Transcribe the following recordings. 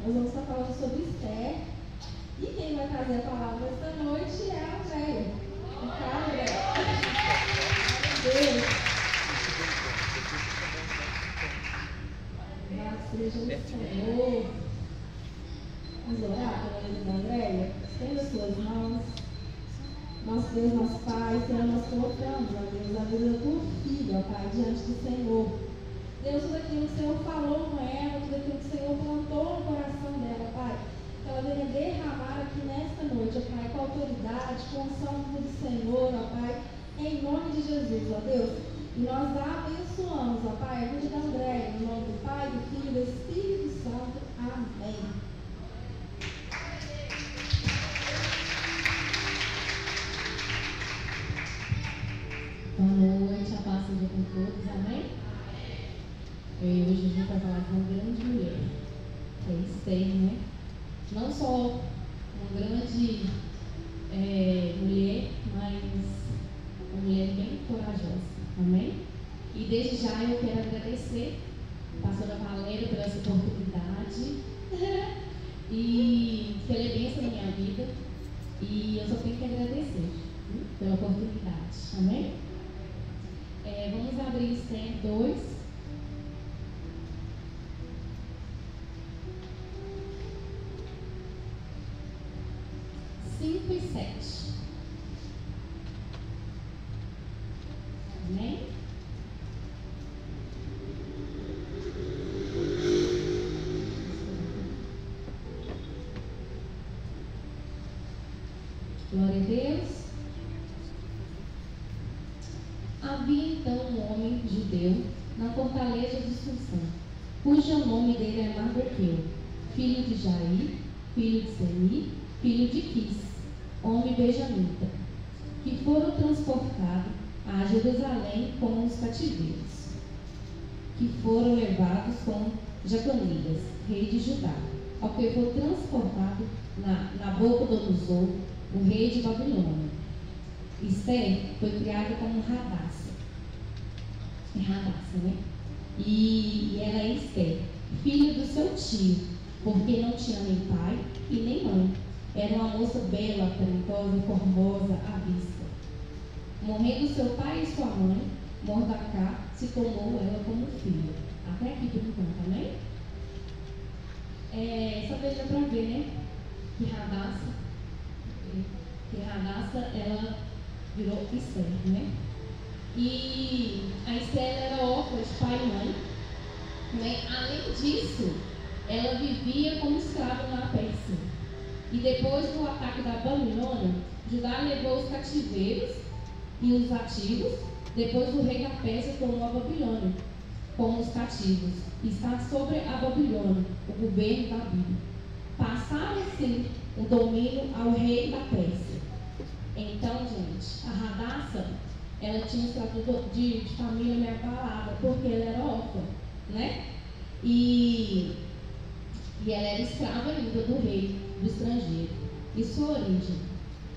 Nós vamos estar falando sobre Esther. E quem vai trazer a palavra esta noite é a Andréia. Deus. Seja o Senhor. Vamos orar pela vida da Andréia? Estenda suas mãos. Nosso Deus, nosso Pai, Senhor, nós colocamos, ó Deus, a vida da tua filha, ó Pai, diante do Senhor. Deus, tudo aquilo que o Senhor falou com ela, tudo aquilo que o Senhor plantou no coração dela, Pai, que ela venha derramar aqui nesta noite, ó Pai, com autoridade, com unção do Senhor, ó Pai, em nome de Jesus, ó Deus. E nós a abençoamos, ó Pai, a vida da Andréia, em nome do Pai, do Filho e do Espírito Santo. Amém. Boa noite, a paz seja com todos, amém? Hoje a gente vai falar de uma grande mulher, que é Esther, né? Não só uma grande mulher, mas uma mulher bem corajosa, amém? E desde já eu quero agradecer a pastora Valéria por essa oportunidade e que ela é bênção na minha vida e eu só tenho que agradecer pela oportunidade, amém? Vamos abrir Esther 2. Cinco e 7. Amém? Glória a Deus. Havia então um homem judeu na fortaleza de Susã, cujo nome dele é Mardoqueu, filho de Jair, filho de Semi, filho de Quis, homem benjamita, que foram transportados a Jerusalém com os cativeiros, que foram levados com Jeconias, rei de Judá, ao que foi transportado na Nabucodonosor, o rei de Babilônia. Esther foi criada como Radassa, né? E ela é Esther, filha do seu tio, porque não tinha nem pai e nem mãe. Era uma moça bela, talentosa, formosa à vista. Morrendo seu pai e sua mãe, Mordecai se tomou ela como filha. Até aqui por enquanto, amém? Só deixa para ver, né? Que Radassa, ela virou Esther, né? E a Esther era órfã de pai e mãe, né? Além disso, ela vivia como escrava na Pérsia. E depois do ataque da Babilônia, Judá levou os cativeiros e os ativos. Depois o rei da Pérsia tomou a Babilônia como os cativos. E está sobre a Babilônia o governo da Bíblia. Passaram assim o domínio ao rei da Pérsia. Então, gente, a Radassa, ela tinha um estatuto de família meio abalada, porque ela era órfã, né? E ela era escrava ainda do rei, do estrangeiro. E sua origem.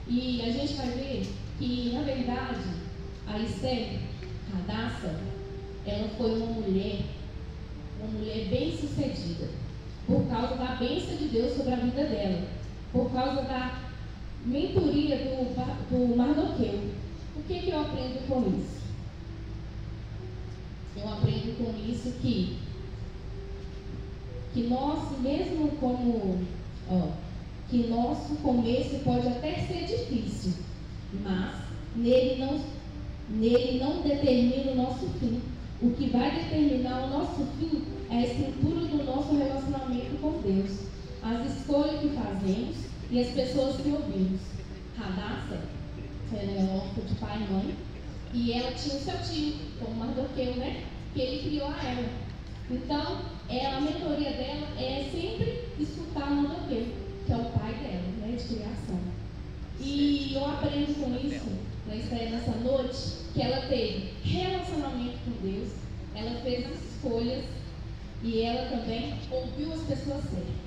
E a gente vai ver que, na verdade, a Esther, Radassa, ela foi uma mulher bem sucedida, por causa da bênção de Deus sobre a vida dela, por causa da mentoria do Mardoqueu. O que eu aprendo com isso? Eu aprendo com isso que nós, mesmo que nosso começo pode até ser difícil, mas nele não determina o nosso fim. O que vai determinar o nosso fim é a estrutura do nosso relacionamento com Deus, as escolhas que fazemos e as pessoas que ouvimos. Radassa, ela é órfã de pai e mãe, e ela tinha o seu tio, como Mardoqueu, né? Que ele criou a ela. Então, a mentoria dela é sempre escutar Mardoqueu, que é o pai dela, né? De criação. E eu aprendo com isso, na Esther, nessa noite, que ela teve relacionamento com Deus, ela fez escolhas e ela também ouviu as pessoas certas.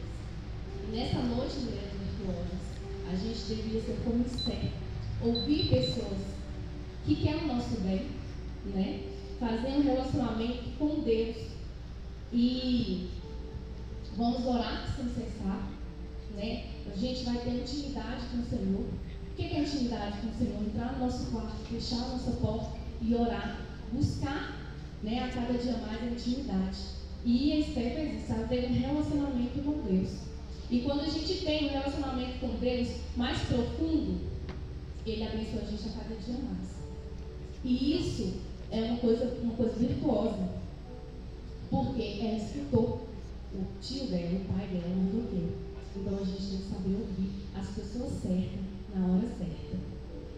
E nessa noite, mulheres virtuosas, a gente deveria ser como Esther, ouvir pessoas que querem o nosso bem, né? Fazer um relacionamento com Deus. E Vamos orar sem cessar, né? A gente vai ter intimidade com o Senhor. O que é intimidade com o Senhor? Entrar no nosso quarto, fechar a nossa porta e orar, buscar, né, a cada dia mais a intimidade. E a Esther fez isso, ela teve um relacionamento com Deus. E quando a gente tem um relacionamento com Deus mais profundo, Ele abençoa a gente a cada dia mais. E isso é uma coisa virtuosa, porque ela escutou o tio dela, o pai dela, o bloqueio. Então a gente tem que saber ouvir as pessoas certas na hora certa.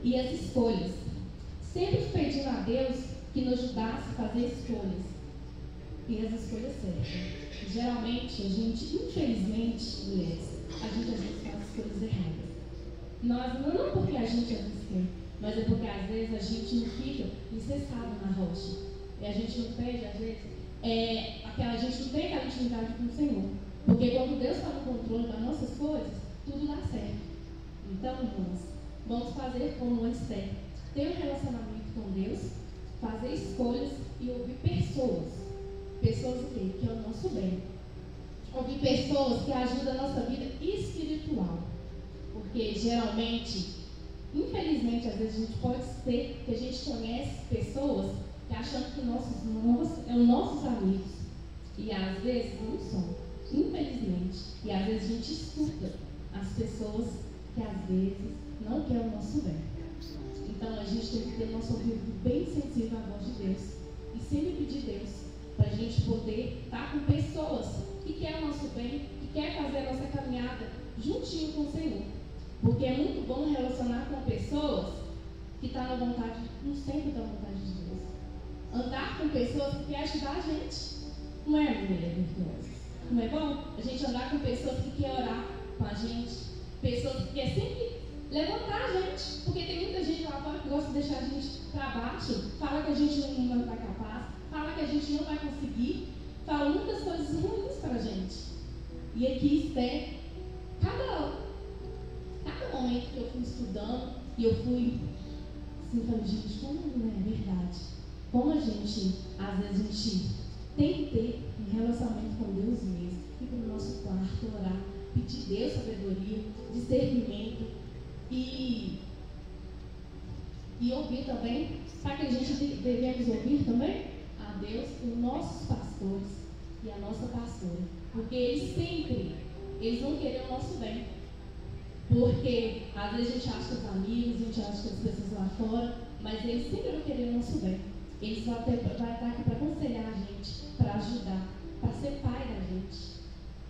E as escolhas. Sempre pedindo a Deus que nos ajudasse a fazer escolhas. E as escolhas certas. Geralmente, a gente, infelizmente, mulheres, a gente às vezes faz escolhas erradas. Não porque a gente às vezes quer, mas é porque às vezes a gente não fica licenciado na rocha. E a gente não pede, às vezes, a gente não tem aquela intimidade com o Senhor. Porque quando Deus está no controle das nossas coisas, tudo dá certo. Então, irmãos, vamos fazer como a Esther. Ter um relacionamento com Deus, fazer escolhas e ouvir pessoas. Pessoas o quê? Que é o nosso bem. Ouvir pessoas que ajudam a nossa vida espiritual. Porque geralmente, infelizmente, às vezes a gente pode ser que a gente conhece pessoas que acham que nossos irmãos são nossos amigos. E às vezes não são, infelizmente. E às vezes a gente escuta as pessoas que às vezes não querem o nosso bem. Então a gente tem que ter o nosso ouvido bem sensível à voz de Deus. E sempre pedir a Deus para a gente poder estar com pessoas que querem o nosso bem, que querem fazer a nossa caminhada juntinho com o Senhor. Porque é muito bom relacionar com pessoas que estão na vontade, não sempre da vontade de Deus. Andar com pessoas que querem ajudar a gente. Não é, mulher virtuosa? Não é bom? A gente andar com pessoas que querem orar com a gente. Pessoas que querem sempre levantar a gente. Porque tem muita gente lá fora que gosta de deixar a gente para baixo. Fala que a gente não vai capaz. Fala que a gente não vai conseguir. Fala muitas coisas ruins para a gente. E aqui, Esther, cada momento que eu fui estudando e eu fui assim, falando, gente, como não é verdade? Como a gente, às vezes, a gente tem que ter um relacionamento com Deus mesmo, ir para o nosso quarto, orar, pedir Deus sabedoria, discernimento e ouvir também. Sabe que a gente devemos ouvir também? A Deus, os nossos pastores e a nossa pastora. Porque eles vão querer o nosso bem. Porque às vezes a gente acha que os amigos, a gente acha que as pessoas lá fora, mas eles sempre vão querer o nosso bem. Eles vão estar aqui para aconselhar a gente, para ajudar, para ser pai da gente.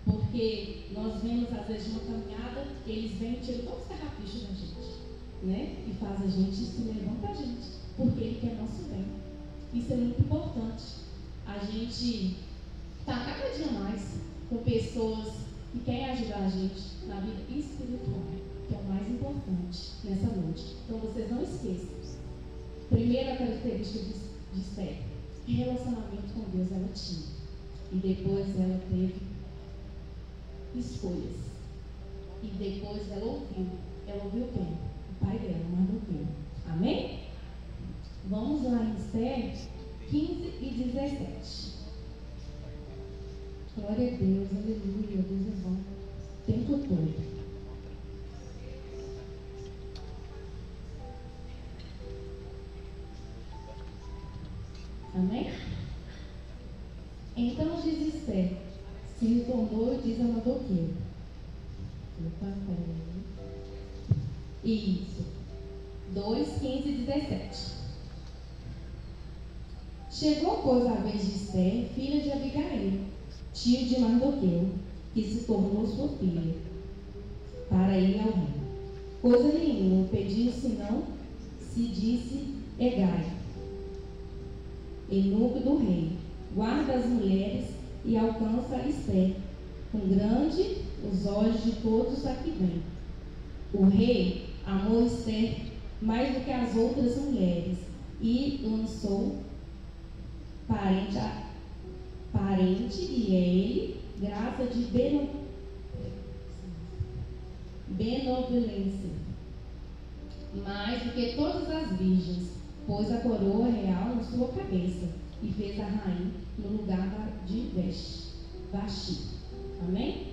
Porque nós vemos às vezes uma caminhada, eles vêm e tiram todos os carrapichos da gente, né? E faz a gente se levanta a gente, porque ele quer nosso bem. Isso é muito importante. A gente está cada dia mais com pessoas que querem ajudar a gente na vida espiritual, que é o mais importante nessa noite. Então vocês não esqueçam. Primeira característica de Esther, que relacionamento com Deus ela tinha. E depois ela teve escolhas. E depois ela ouviu. Ela ouviu quem? O pai dela, Mardoqueu. Amém? Vamos lá em Esther 15 e 17. Glória a Deus, aleluia, Deus é bom. O tempo todo. Amém? Então diz Esther, se retornou e diz a Mardoqueu. Isso. 2, 15 e 17. Chegou, pois, a vez de Esther, filha de Abigail, tio de Mardoqueu, que se tornou sua filha, para ir ao rei. Coisa nenhuma pediu, senão se disse Hegai, eunuco do rei, guarda as mulheres e alcança Esther, com grande os olhos de todos a que vem. O rei amou Esther mais do que as outras mulheres e lançou parente e ele graça de benevolência, mais do que todas as virgens, pôs a coroa real na sua cabeça e fez a rainha no lugar de Vasti. Amém?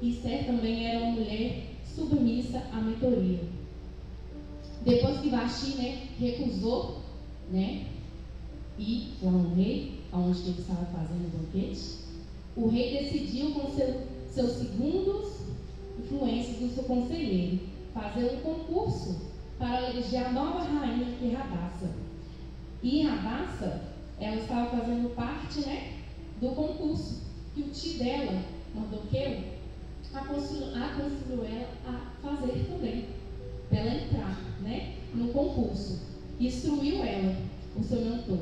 Esther também era uma mulher submissa à mentoria. Depois que Vasti, recusou, ir lá no rei, onde ele estava fazendo o banquete, o rei decidiu com seus segundos influências do seu conselheiro fazer um concurso para eleger a nova rainha, que é Radassa. E Radassa, ela estava fazendo parte, do concurso, que o tio dela, Mardoqueu, aconselhou ela a fazer também, para ela entrar, no concurso. Instruiu ela, o seu mentor,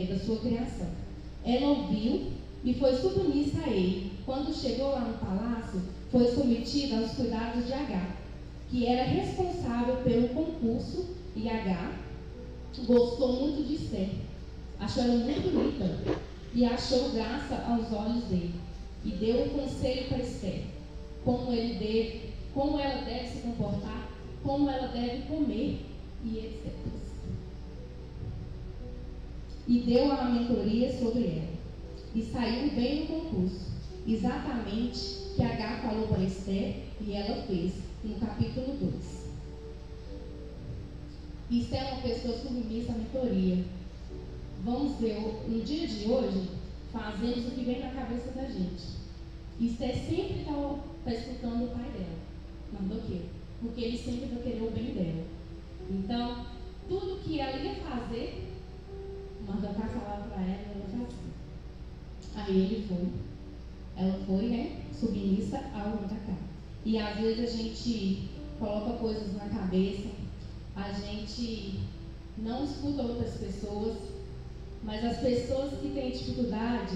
da sua criação. Ela ouviu e foi submissa a ele. Quando chegou lá no palácio, foi submetida aos cuidados de Agar, que era responsável pelo concurso, e Agar gostou muito de Esther, achou ela muito bonita e achou graça aos olhos dele, e deu um conselho para Esther, como ela deve se comportar, como ela deve comer, e etc. E deu a mentoria sobre ela, e saiu bem no concurso, exatamente que Agar falou para Esther, e ela fez, no capítulo 2. Esther é uma pessoa submissa à mentoria. Vamos ver, no dia de hoje, fazemos o que vem na cabeça da gente. Esther sempre está escutando o pai dela, Mardoqueu, porque ele sempre vai querer o bem dela. Então, tudo que ela ia fazer, Mardoqueu falava para ela e ela fazia. Aí ele foi. Ela foi, submissa ao Mardoqueu. E às vezes a gente coloca coisas na cabeça, a gente não escuta outras pessoas, mas as pessoas que têm dificuldade,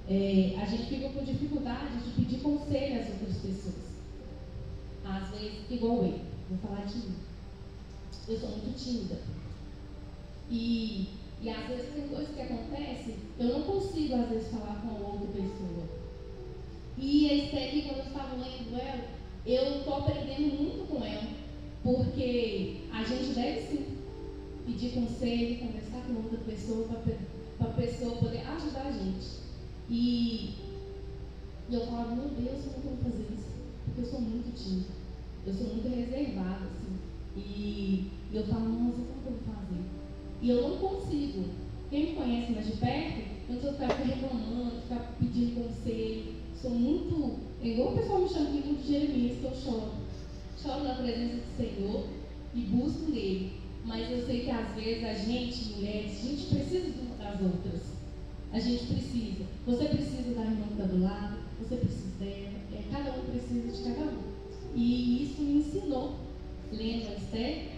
a gente fica com dificuldade de pedir conselho às outras pessoas. Às vezes, igual eu, vou falar de mim. Eu sou muito tímida. E às vezes tem coisas que acontecem, eu não consigo às vezes falar com a outra pessoa. E a Esther, quando eu estava lendo ela, eu estou aprendendo muito com ela, porque a gente deve sim pedir conselho, conversar com outra pessoa, para a pessoa poder ajudar a gente. E eu falava, meu Deus, como eu vou fazer isso? Porque eu sou muito tímida, eu sou muito reservada, assim. E eu falo, nossa, como eu vou fazer? E eu não consigo. Quem me conhece mais de perto, eu não sou ficar reclamando, ficar pedindo conselho. Sou muito, igual o pessoal me chama de muito Jeremias, que eu choro. Choro na presença do Senhor e busco nele. Mas eu sei que às vezes a gente, mulheres, a gente precisa de uma das outras. A gente precisa. Você precisa da irmã que está do lado, você precisa dela, cada um precisa de cada um. E isso me ensinou, lendo a Esther,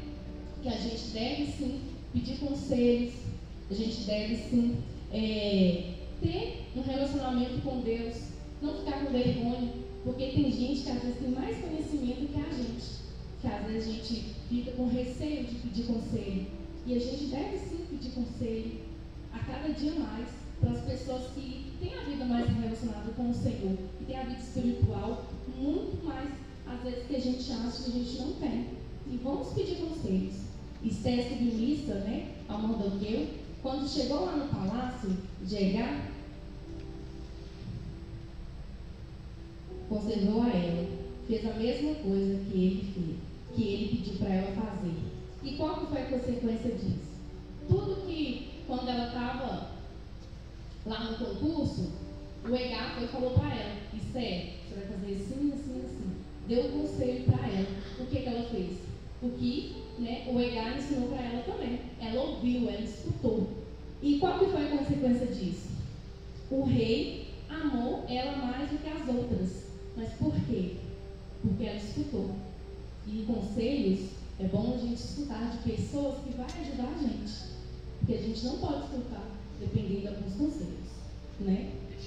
que a gente deve sim pedir conselhos, a gente deve sim ter um relacionamento com Deus, não ficar com vergonha, porque tem gente que às vezes tem mais conhecimento que a gente, que às vezes a gente fica com receio de pedir conselho, e a gente deve sim pedir conselho a cada dia mais para as pessoas que têm a vida mais relacionada com o Senhor, que têm a vida espiritual muito mais às vezes que a gente acha que a gente não tem. E vamos pedir conselhos. Esther, submissa, ao Mardoqueu, quando chegou lá no palácio de Agar, conselhou a ela, fez a mesma coisa que ele fez, que ele pediu para ela fazer. E qual que foi a consequência disso? Tudo que, quando ela estava lá no concurso, o Agar foi e falou para ela, Esther, você vai fazer assim, assim, assim. Deu um conselho para ela. O que ela fez? O que o Agar ensinou para ela também. Ela ouviu, ela escutou. E qual que foi a consequência disso? O rei amou ela mais do que as outras. Mas por quê? Porque ela escutou. E conselhos, é bom a gente escutar de pessoas que vão ajudar a gente. Porque a gente não pode escutar dependendo de alguns conselhos.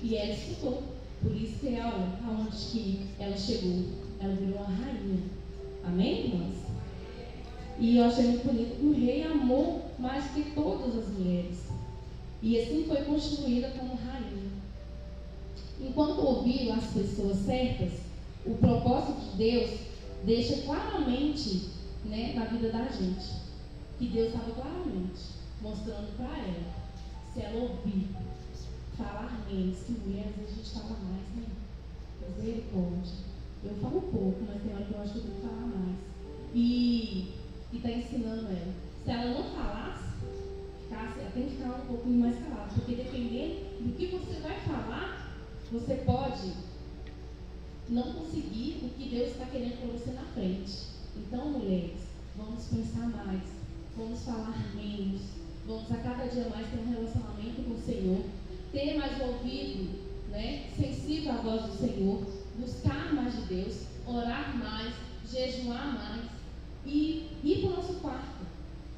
E ela escutou. Por isso que, olha, aonde que ela chegou. Ela virou uma rainha. Amém, irmãs? E eu achei muito bonito que o rei amou mais que todas as mulheres. E assim foi construída como rainha. Enquanto ouviram as pessoas certas, o propósito de Deus deixa claramente na vida da gente. Que Deus estava claramente mostrando para ela, se ela ouvir, falar menos, que mulher às vezes a gente fala mais, né? Misericórdia. Eu falo pouco, mas tem hora que eu acho que eu tenho que falar mais. E está ensinando ela. Se ela não falasse, ela tem que ficar um pouquinho mais calada, porque dependendo do que você vai falar, você pode não conseguir o que Deus está querendo para você na frente. Então, mulheres, vamos pensar mais, vamos falar menos, vamos a cada dia mais ter um relacionamento com o Senhor, ter mais ouvido, né, sensível à voz do Senhor, buscar mais de Deus, orar mais, jejuar mais e ir para o nosso quarto,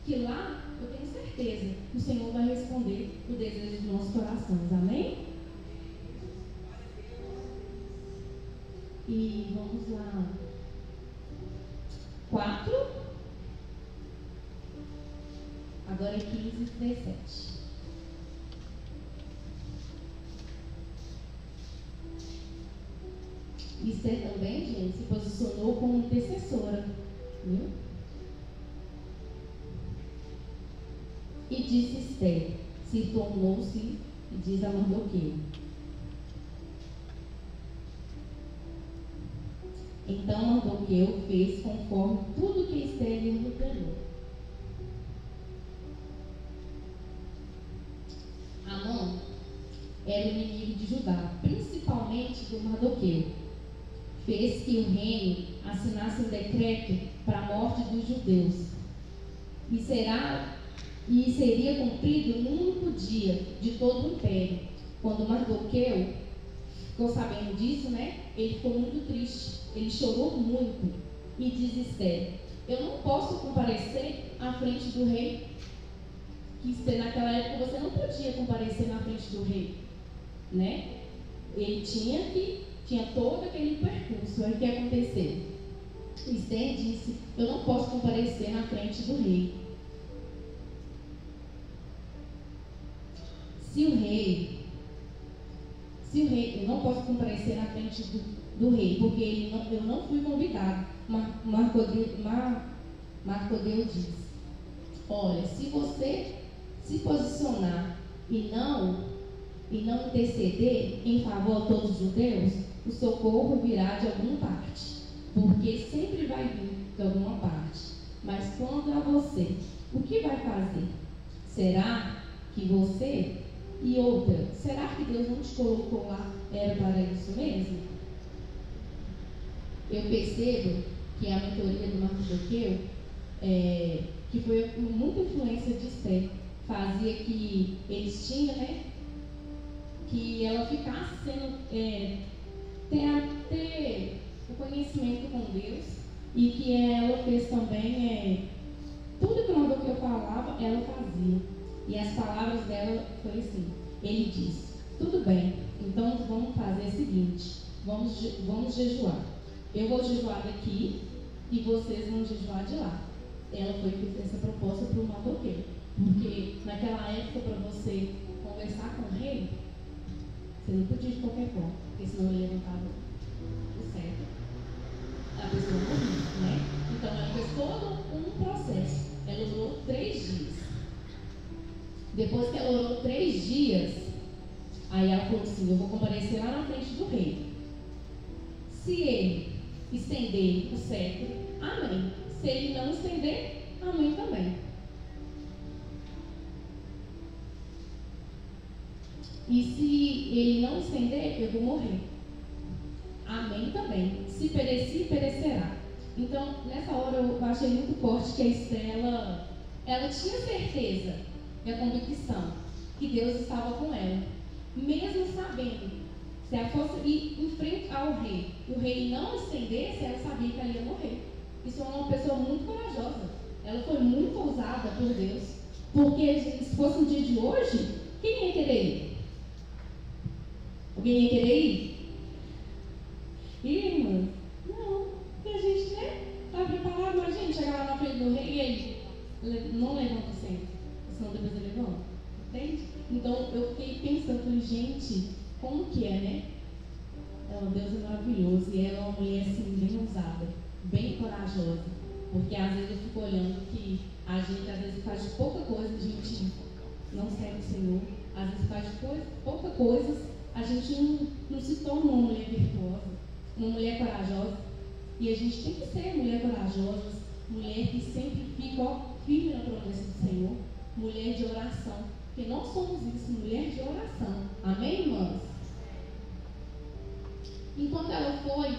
que lá eu tenho certeza que o Senhor vai responder o desejo dos nossos corações. Amém? E vamos lá. 4. Agora é 15 e 17. Esther também, gente, se posicionou como intercessora. Viu? E disse Esther, se tornou-se, e diz a Mardoqueu. Então Mardoqueu fez conforme tudo que Esther lhe ordenou. Amon era o inimigo de Judá, principalmente do Mardoqueu. Fez que o reino assinasse um decreto para a morte dos judeus. E seria cumprido num único dia de todo o império. Quando Mardoqueu ficou sabendo disso, né, ele ficou muito triste, ele chorou muito. E diz Esther, eu não posso comparecer à frente do rei. Que naquela época você não podia comparecer na frente do rei, né? Ele tinha todo aquele percurso. Aí o que aconteceu? Esther disse, eu não posso comparecer na frente do rei. Se o rei, eu não posso comparecer na frente do rei, porque eu não fui convidado. Mardoqueu diz, olha, se você se posicionar e não interceder em favor de todos os judeus, o socorro virá de alguma parte, porque sempre vai vir de alguma parte. Mas quanto a você, o que vai fazer? Será que você... E outra, será que Deus não te colocou lá? Era para isso mesmo? Eu percebo que a mentoria do Mardoqueu, que foi muita influência de Esther, fazia que eles tinham, né? Que ela ficasse sendo, ter o conhecimento com Deus, e que ela fez também, tudo que o Mardoqueu falava, ela fazia. E as palavras dela foi assim, ele disse, tudo bem, então vamos fazer o seguinte, vamos jejuar. Eu vou jejuar daqui e vocês vão jejuar de lá. Ela foi que fez essa proposta para o Mardoqueu, porque naquela época, para você conversar com o rei, você não podia de qualquer forma, porque senão ele levantava o cetro, a pessoa morria, né? Então ela fez todo um processo. Ela durou 3 dias. Depois que ela orou 3 dias, aí ela falou assim, eu vou comparecer lá na frente do rei. Se ele estender o cetro, amém. Se ele não estender, amém também. E se ele não estender, eu vou morrer. Amém também. Se perecer, perecerá. Então, nessa hora eu achei muito forte que a Esther, ela tinha certeza e a convicção que Deus estava com ela, mesmo sabendo, se ela fosse ir em frente ao rei, o rei não estendesse, ela sabia que ela ia morrer. Isso é uma pessoa muito corajosa, ela foi muito ousada por Deus, porque se fosse no dia de hoje, quem ia querer ir? Alguém ia querer ir? E irmãs? Não, porque a gente, né, está preparado, mas a gente chegar lá na frente do rei e ele não levanta sempre. Senão depois ele levanta, entende? Então eu fiquei pensando, falei, gente, como que é, né? Deus é maravilhoso e ela é uma mulher assim, bem ousada, bem corajosa, porque às vezes eu fico olhando que a gente às vezes faz de pouca coisa, a gente não serve o Senhor, às vezes faz de pouca coisas, a gente não se torna uma mulher virtuosa, uma mulher corajosa. E a gente tem que ser mulher corajosa, mulher que sempre fica firme na promessa do Senhor, mulher de oração. Porque nós somos isso, mulher de oração. Amém, irmãs? Enquanto ela foi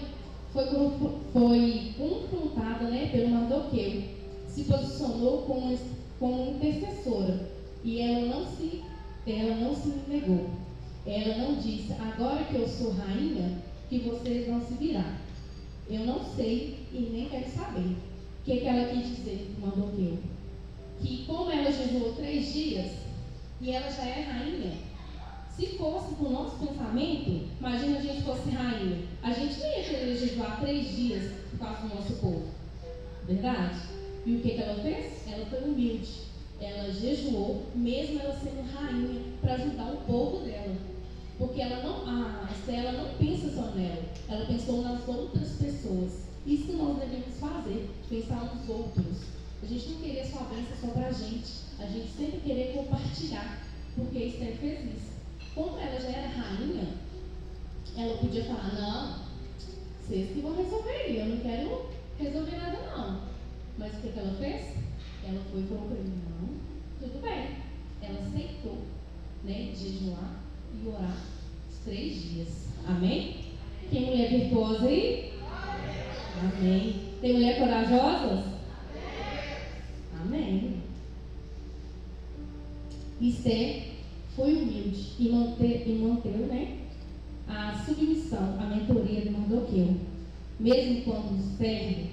confrontada, né, pelo Mardoqueu, se posicionou como intercessora. E ela não se negou. Ela não disse: agora que eu sou rainha, que vocês vão se virar. Eu não sei e nem quero saber. O que ela quis dizer para Mardoqueu? Que como ela jejuou 3 dias e ela já é rainha, se fosse com o nosso pensamento, imagina a gente fosse rainha, a gente não ia querer jejuar 3 dias por causa do nosso povo, verdade? E o que ela fez? Ela foi humilde. Ela jejuou, mesmo ela sendo rainha, para ajudar o povo dela. Porque a Esther não pensa só nela, ela pensou nas outras pessoas. Isso que nós devemos fazer, pensar nos outros. A gente não querer só a bênção só para a gente sempre querer compartilhar, porque Esther fez isso. Como ela já era rainha, ela podia falar: não, vocês que vão resolver, eu não quero resolver nada não. Mas o que ela fez? Ela foi e falou para ele: não, tudo bem. Ela aceitou, né, jejuar e orar os 3 dias. Amém? Tem mulher virtuosa aí? Amém. Tem mulher corajosa? Amém. Esther foi humilde e manteve, né, a submissão, a mentoria de Mardoqueu, mesmo quando serve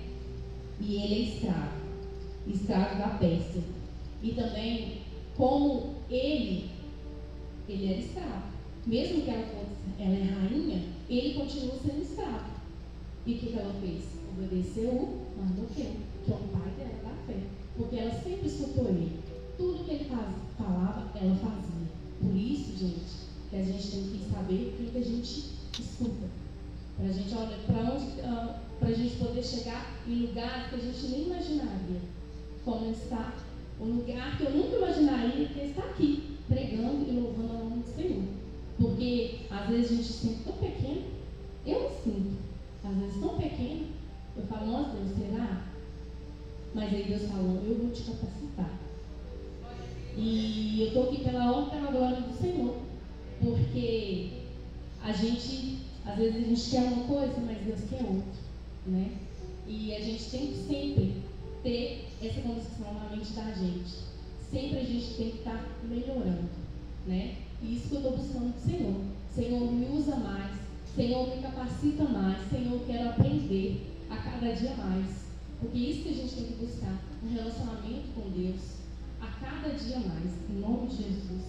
e ele é escravo da Pérsia. E também, como ele era escravo, mesmo que ela é rainha, ele continua sendo escravo. E o que ela fez? Obedeceu o Mardoqueu, que é o pai dela da fé, porque ela sempre escutou ele. Tudo que ele falava, ela fazia. Por isso, gente, que a gente tem que saber o que a gente escuta. Para a gente, olha, para a gente poder chegar em lugares que a gente nem imaginaria. Como está, um lugar que eu nunca imaginaria que está aqui, pregando e louvando o nome do Senhor. Porque às vezes a gente se sente tão pequeno, eu me sinto, às vezes tão pequeno, eu falo: nossa Deus, será? Mas aí Deus falou: eu vou te capacitar. E eu estou aqui pela honra e pela glória do Senhor, porque às vezes a gente quer uma coisa, mas Deus quer outra, né? E a gente tem que sempre ter essa condição na mente da gente. Sempre a gente tem que estar melhorando, né? E isso que eu estou buscando do Senhor. Senhor, me usa mais. Senhor, me capacita mais. Senhor, eu quero aprender a cada dia mais. Porque isso que a gente tem que buscar, um relacionamento com Deus, a cada dia mais, em nome de Jesus.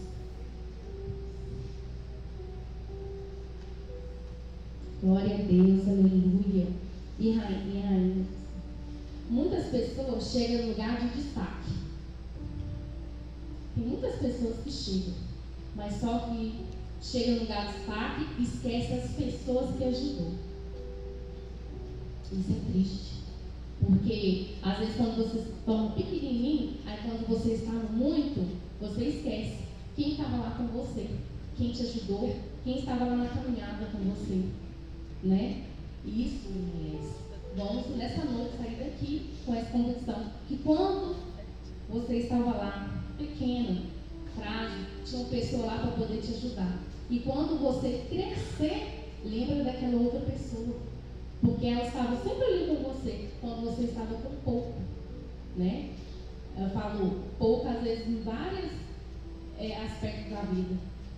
Glória a Deus, aleluia. E rainha. Muitas pessoas chegam no lugar de destaque. Tem muitas pessoas que chegam, mas só que chegam no lugar de destaque e esquecem as pessoas que ajudou. Isso é triste. Porque às vezes quando vocês estão pequenininho, aí quando você está muito, você esquece quem estava lá com você, quem te ajudou, quem estava lá na caminhada com você, né? Isso, mulheres, vamos nessa noite sair daqui com essa convicção que quando você estava lá, pequena, frágil, tinha uma pessoa lá para poder te ajudar. E quando você crescer, lembra daquela outra pessoa. Porque ela estava sempre ali com você, quando você estava com pouco, né? Ela falou pouco, às vezes, em vários aspectos da vida.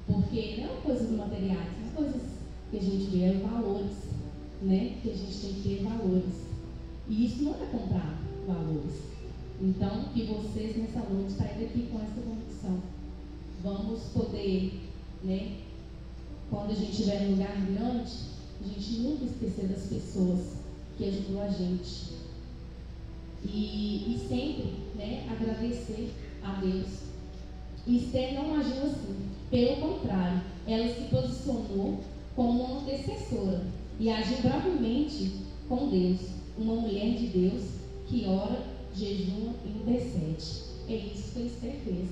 Porque não é coisas materiais, são coisas que a gente vê, é valores, né? Que a gente tem que ter valores. E isso não é comprar valores. Então, que vocês nessa noite saem daqui com essa convicção. Vamos poder, né? Quando a gente estiver em um lugar grande, a gente nunca esquecer das pessoas que ajudou a gente. E sempre, né, agradecer a Deus. E Esther não agiu assim. Pelo contrário, ela se posicionou como uma intercessora e agiu bravemente com Deus. Uma mulher de Deus que ora, jejuma e intercede. É isso que Esther fez,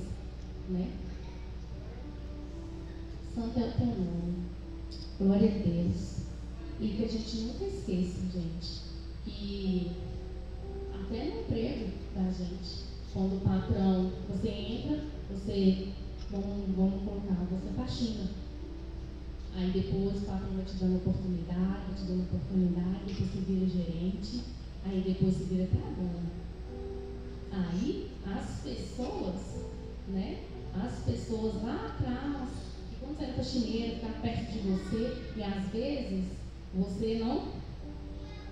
né? Santo é o teu nome. Glória a Deus. E que a gente nunca esqueça, gente, que até no emprego da gente, quando o patrão, você entra, vamos colocar, você faxina. Aí depois o patrão vai te dando oportunidade, depois você vira gerente, aí depois você vira até dono. Aí as pessoas, né? As pessoas lá atrás, que quando você é faxineiro, ficar perto de você, e às vezes você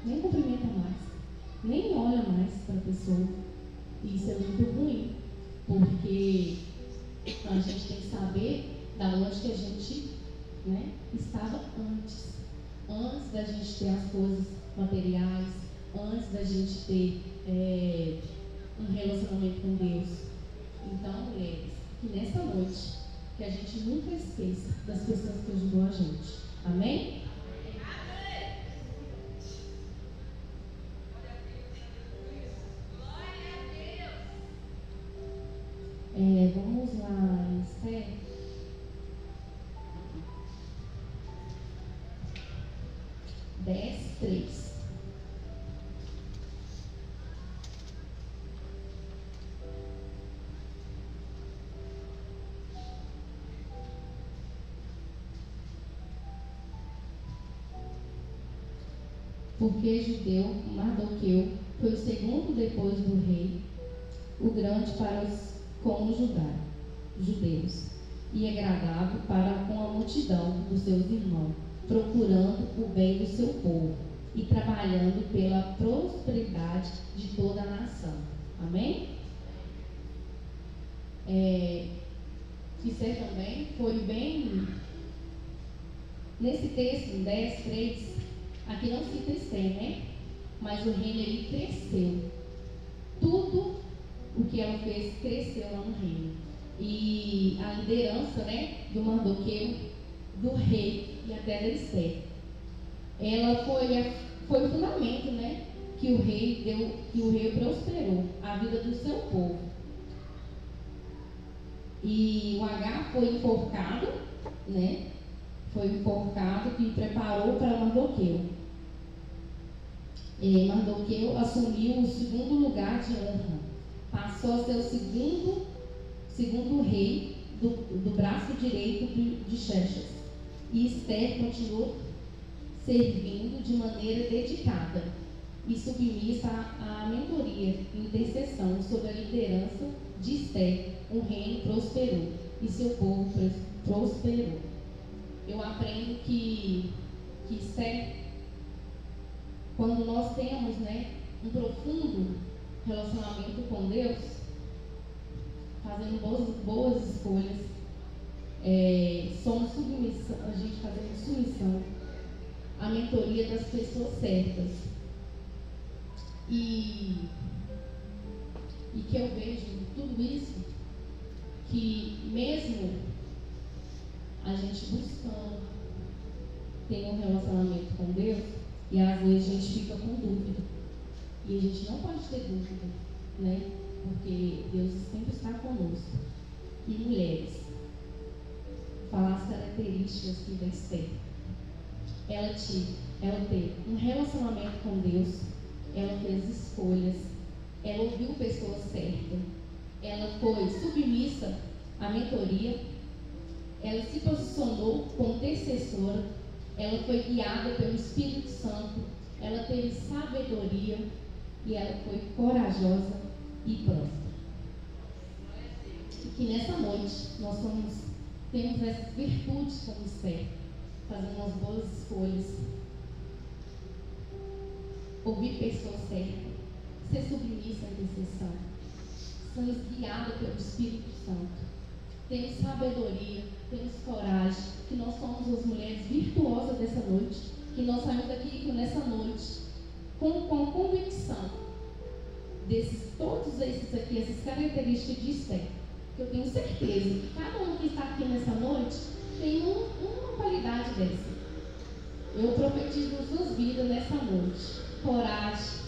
nem cumprimenta mais, nem olha mais para a pessoa. Isso é muito ruim, porque a gente tem que saber da onde que a gente, né, estava antes da gente ter as coisas materiais, antes da gente ter um relacionamento com Deus. Então, mulheres, que nessa noite, que a gente nunca esqueça das pessoas que ajudou a gente. Amém? Vamos lá, Esther. Dez, 3. Porque Judeu, Mardoqueu, foi o segundo depois do rei, o grande para os com os judeus, e agradava para com a multidão dos seus irmãos, procurando o bem do seu povo e trabalhando pela prosperidade de toda a nação. Amém? Esther também foi bem, nesse texto, 10, 3, aqui não cita Esther, né? Mas o reino ele cresceu. Tudo o que ela fez cresceu lá no reino. E a liderança, né, do Mardoqueu, do rei e até da Esther, ela foi o fundamento, né, que o rei prosperou a vida do seu povo. E o H foi enforcado, né? Foi enforcado e preparou para Mardoqueu. Mardoqueu assumiu o segundo lugar de honra. Passou a ser o segundo rei do braço direito de Xerxes. E Esther continuou servindo de maneira dedicada e submissa à mentoria e intercessão sob a liderança de Esther. O reino prosperou e seu povo prosperou. Eu aprendo que Esther, quando nós temos, né, um profundo relacionamento com Deus, fazendo boas escolhas, somos submissão, a gente fazendo submissão à mentoria das pessoas certas. E que eu vejo tudo isso, que mesmo a gente buscando ter um relacionamento com Deus, e às vezes a gente fica com dúvida, e a gente não pode ter dúvida, né? Porque Deus sempre está conosco. E mulheres, falar as características que da Esther. Ela teve um relacionamento com Deus, ela fez escolhas, ela ouviu pessoas certas, ela foi submissa à mentoria, ela se posicionou como intercessora, ela foi guiada pelo Espírito Santo, ela teve sabedoria e ela foi corajosa e próspera. E que nessa noite nós temos essas virtudes como Esther, fazendo as boas escolhas, ouvir pessoas certas, ser submissa à intercessão, sermos guiados pelo Espírito Santo, temos sabedoria, temos coragem, que nós somos as mulheres virtuosas dessa noite, que nós saímos daqui nessa noite com a convicção todos esses aqui, essas características de Esther, que eu tenho certeza que cada um que está aqui nessa noite tem uma qualidade dessa. Eu profetizo nas suas vidas nessa noite coragem.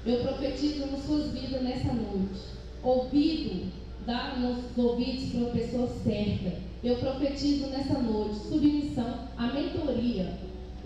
Eu profetizo nas suas vidas nessa noite ouvido, dá nos ouvidos para a pessoa certa Eu profetizo nessa noite submissão à mentoria.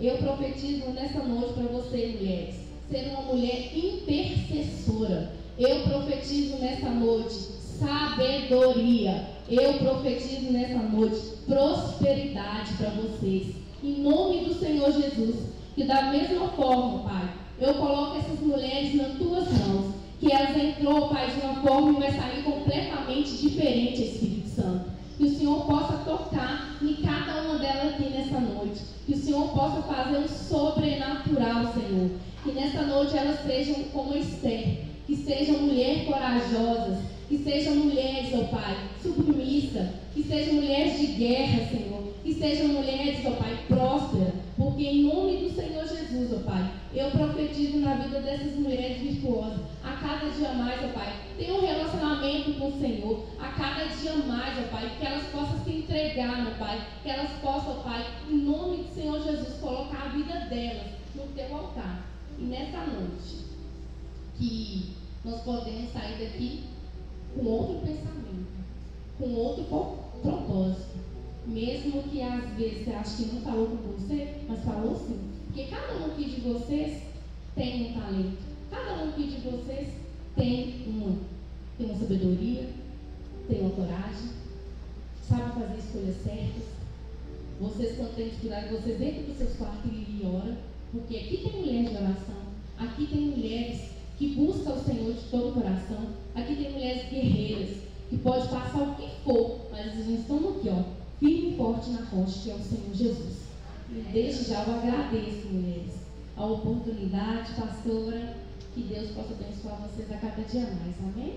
Eu profetizo nessa noite para você, mulheres, ser uma mulher intercessora. Eu profetizo nessa noite sabedoria. Eu profetizo nessa noite prosperidade para vocês. Em nome do Senhor Jesus. Que da mesma forma, Pai, eu coloco essas mulheres nas tuas mãos. Que elas entrou, Pai, de uma forma e vai sair completamente diferente, Espírito Santo. Que o Senhor possa tocar em cada uma delas aqui nessa noite. Que o Senhor possa fazer um sobrenatural, Senhor. Que nessa noite elas sejam como Esther. Que sejam mulheres corajosas. Que sejam mulheres, ó Pai, submissas. Que sejam mulheres de guerra, Senhor. Que sejam mulheres, ó Pai, prósperas. Porque em nome do Senhor Jesus, ó Pai, eu profetizo na vida dessas mulheres virtuosas. A cada dia mais, ó Pai, tenha um relacionamento com o Senhor. A cada dia mais, ó Pai, que elas possam se entregar, ó Pai. Que elas possam, ó Pai, em nome do Senhor Jesus, colocar a vida delas no teu altar. E nessa noite, que nós podemos sair daqui com outro pensamento, com outro propósito. Mesmo que às vezes você ache que não falou com você, mas falou sim. Porque cada um aqui de vocês tem um talento. Cada um aqui de vocês tem uma sabedoria, tem uma coragem, sabe fazer escolhas certas. Vocês, quando têm dificuldade, vocês entram dos seus quartos e oram. Porque aqui tem mulheres de oração, aqui tem mulheres que buscam o Senhor de todo o coração, aqui tem mulheres guerreiras, que pode passar o que for, mas elas estão aqui, ó, firme e forte na rocha, que é o Senhor Jesus. E desde já eu agradeço, mulheres, a oportunidade, pastora, que Deus possa abençoar vocês a cada dia mais, amém?